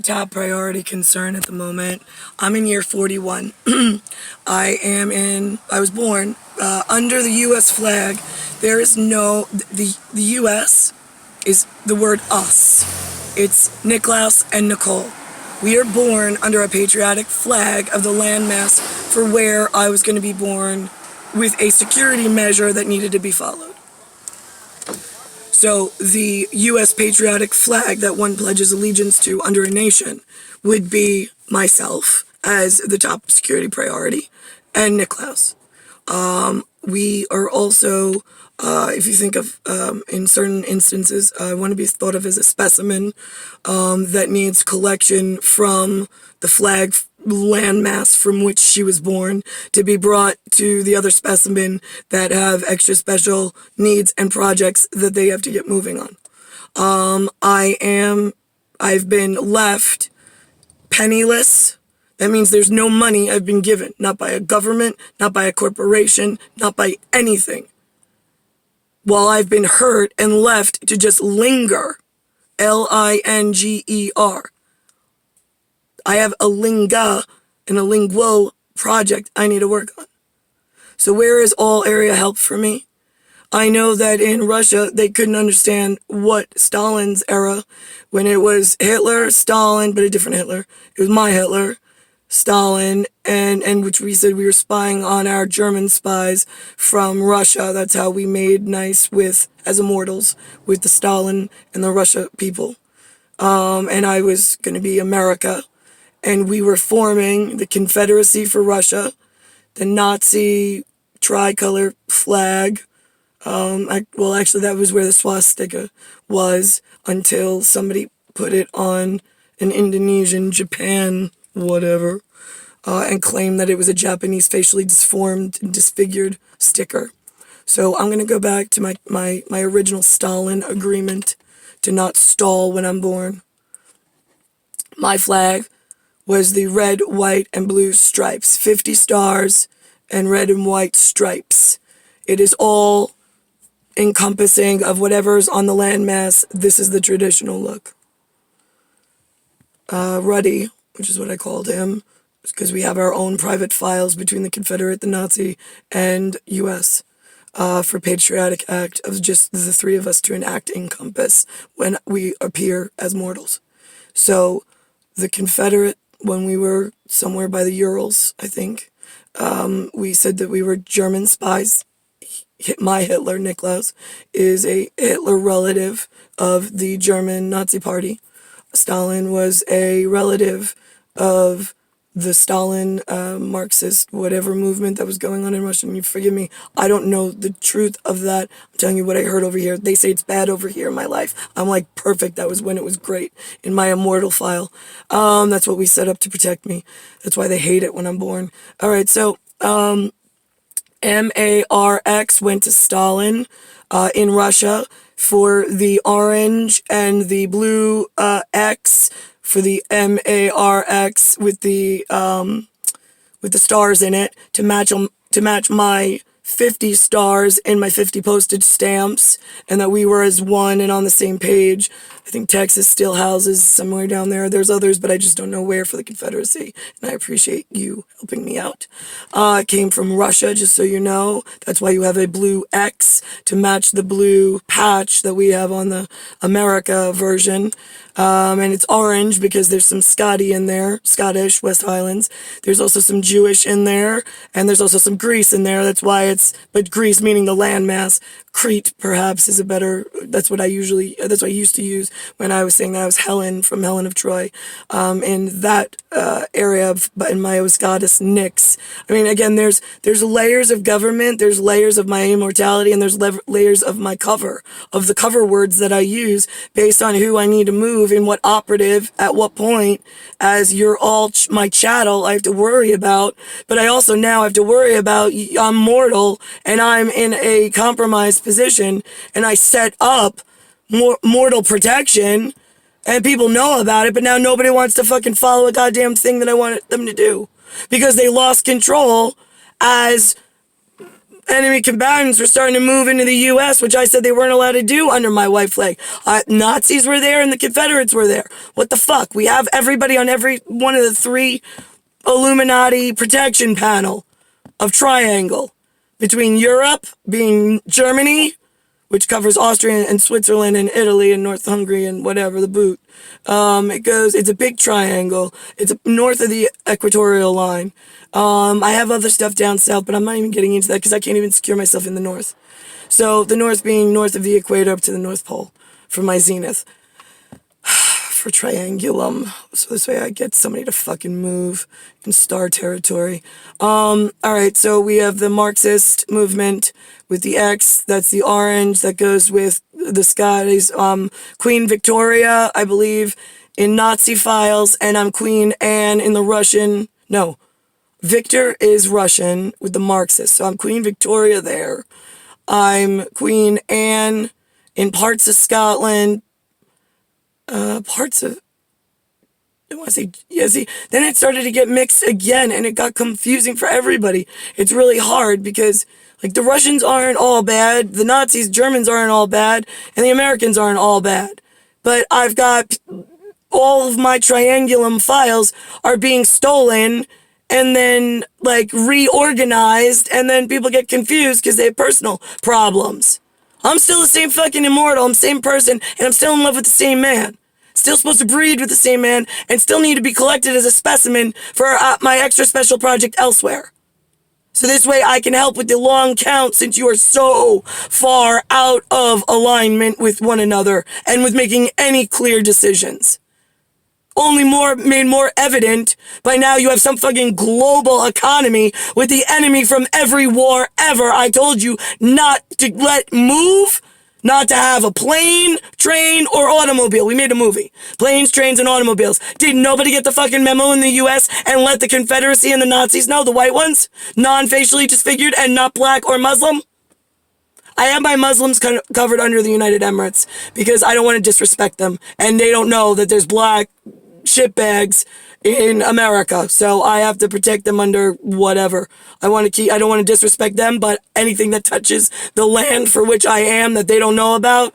top priority concern at the moment. I'm in year 41. I was born under the U.S. flag. There is the U.S. is the word us. It's Niklaus and Nicole. We are born under a patriotic flag of the landmass for where I was going to be born, with a security measure that needed to be followed. So the U.S. patriotic flag that one pledges allegiance to under a nation would be myself as the top security priority, and Niklaus. We are also, if you think of, in certain instances, I want to be thought of as a specimen that needs collection from the flag landmass from which she was born to be brought to the other specimen that have extra special needs and projects that they have to get moving on. I've been left penniless. That means there's no money I've been given, not by a government, not by a corporation, not by anything. While I've been hurt and left to just linger, Linger. I have a linga and a linguo project I need to work on. So where is all area help for me? I know that in Russia, they couldn't understand what Stalin's era, when it was Hitler, Stalin, but a different Hitler. It was my Hitler, Stalin, and which we said we were spying on our German spies from Russia. That's how we made nice as Immortals, with the Stalin and the Russia people. And I was going to be America. And we were forming the Confederacy for Russia, the Nazi tricolor flag. Well, actually, that was where the swastika was until somebody put it on an Indonesian, Japan, whatever, and claimed that it was a Japanese facially disformed and disfigured sticker. So I'm going to go back to my original Stalin agreement to not stall when I'm born. My flag was the red, white, and blue stripes. 50 stars and red and white stripes. It is all encompassing of whatever's on the landmass. This is the traditional look. Ruddy, which is what I called him, because we have our own private files between the Confederate, the Nazi, and U.S. For patriotic act of just the three of us to enact encompass when we appear as mortals. So the Confederate, when we were somewhere by the Urals, I think, we said that we were German spies. My Hitler, Niklaus, is a Hitler relative of the German Nazi Party. Stalin was a relative of the Stalin Marxist whatever movement that was going on in Russia. And you forgive me, I don't know the truth of that. I'm telling you what I heard over here. They say it's bad over here in my life. I'm like, perfect. That was when it was great in my Immortal file. That's what we set up to protect me. That's why they hate it when I'm born. All right, so MARX went to Stalin in Russia for the orange, and the blue X for the MARX with the stars in it to match my 50 stars and my 50 postage stamps, and that we were as one and on the same page. I think Texas still houses somewhere down there. There's others, but I just don't know where for the Confederacy, and I appreciate you helping me out. It came from Russia, just so you know. That's why you have a blue X to match the blue patch that we have on the America version. And it's orange because there's some Scotty in there, Scottish, West Highlands. There's also some Jewish in there, and there's also some Greece in there. That's why but Greece meaning the landmass. Crete, perhaps, is a better, that's what I used to use when I was saying that I was Helen from Helen of Troy. In that area in my Oscatus Nix. I mean, again, there's layers of government, there's layers of my immortality, and there's layers of my cover, of the cover words that I use based on who I need to move in what operative, at what point, as you're all my chattel, I have to worry about, but I also now have to worry about, I'm mortal, and I'm in a compromised position, and I set up mortal protection, and people know about it, but now nobody wants to fucking follow a goddamn thing that I wanted them to do, because they lost control as enemy combatants were starting to move into the U.S., which I said they weren't allowed to do under my white flag. Nazis were there and the Confederates were there. What the fuck? We have everybody on every one of the 3 Illuminati protection panel of triangle between Europe, being Germany, which covers Austria and Switzerland and Italy and North Hungary and whatever, the boot. It's a big triangle. It's north of the equatorial line. I have other stuff down south, but I'm not even getting into that because I can't even secure myself in the north. So the north being north of the equator up to the North Pole for my zenith. For triangulum. So this way I get somebody to fucking move in star territory. Alright, so we have the Marxist movement with the X, that's the orange, that goes with the skies. Queen Victoria, I believe, in Nazi files, and I'm Queen Anne in the Russian. No, Victor is Russian with the Marxists, so I'm Queen Victoria there. I'm Queen Anne in parts of Scotland. Parts of, I want to say, yeah, see, then it started to get mixed again, and it got confusing for everybody. It's really hard because, like, the Russians aren't all bad, the Nazis, Germans aren't all bad, and the Americans aren't all bad. But I've got all of my triangulum files are being stolen and then, like, reorganized, and then people get confused because they have personal problems. I'm still the same fucking immortal, I'm the same person, and I'm still in love with the same man. Still supposed to breed with the same man, and still need to be collected as a specimen for my extra special project elsewhere. So this way I can help with the long count since you are so far out of alignment with one another and with making any clear decisions. Only made more evident by now you have some fucking global economy with the enemy from every war ever I told you not to let move, not to have a plane, train, or automobile. We made a movie. Planes, trains, and automobiles. Did nobody get the fucking memo in the US and let the Confederacy and the Nazis know, the white ones? Non-facially disfigured and not black or Muslim? I have my Muslims covered under the United Emirates because I don't want to disrespect them, and they don't know that there's black shitbags in America, so I have to protect them under whatever. I don't want to disrespect them, but anything that touches the land for which I am that they don't know about,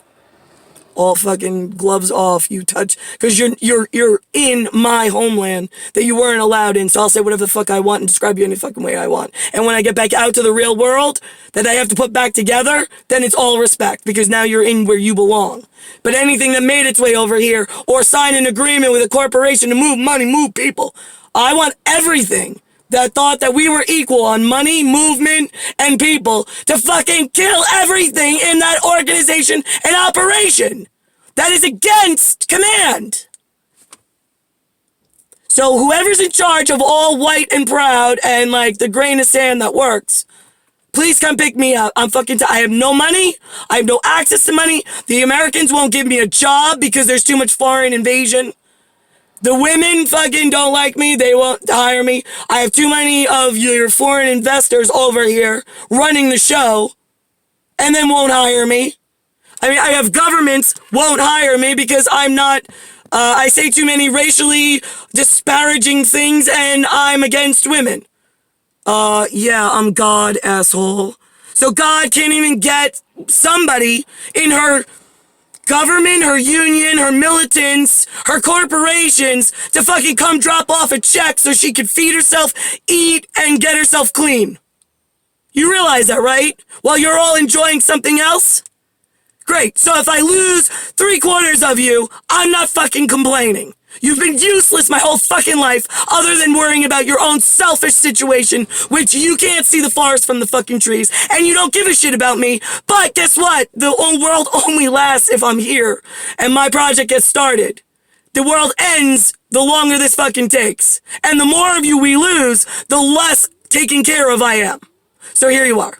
all fucking gloves off. You touch, because you're in my homeland that you weren't allowed in, so I'll say whatever the fuck I want and describe you any fucking way I want. And when I get back out to the real world that I have to put back together, then it's all respect, because now you're in where you belong. But anything that made its way over here or signed an agreement with a corporation to move money, move people, I want everything that thought that we were equal on money, movement, and people to fucking kill everything in that organization and operation that is against command. So whoever's in charge of all white and proud and like the grain of sand that works, please come pick me up. I have no money. I have no access to money. The Americans won't give me a job because there's too much foreign invasion. The women fucking don't like me. They won't hire me. I have too many of your foreign investors over here running the show and then won't hire me. I mean, I have governments won't hire me because I'm not, I say too many racially disparaging things and I'm against women. Yeah, I'm God, asshole. So God can't even get somebody in her government, her union, her militants, her corporations to fucking come drop off a check so she could feed herself, eat, and get herself clean. You realize that, right? While you're all enjoying something else? Great. So if I lose 3/4 of you, I'm not fucking complaining. You've been useless my whole fucking life other than worrying about your own selfish situation, which you can't see the forest from the fucking trees, and you don't give a shit about me. But guess what? The whole world only lasts if I'm here, and my project gets started. The world ends the longer this fucking takes. And the more of you we lose, the less taken care of I am. So here you are.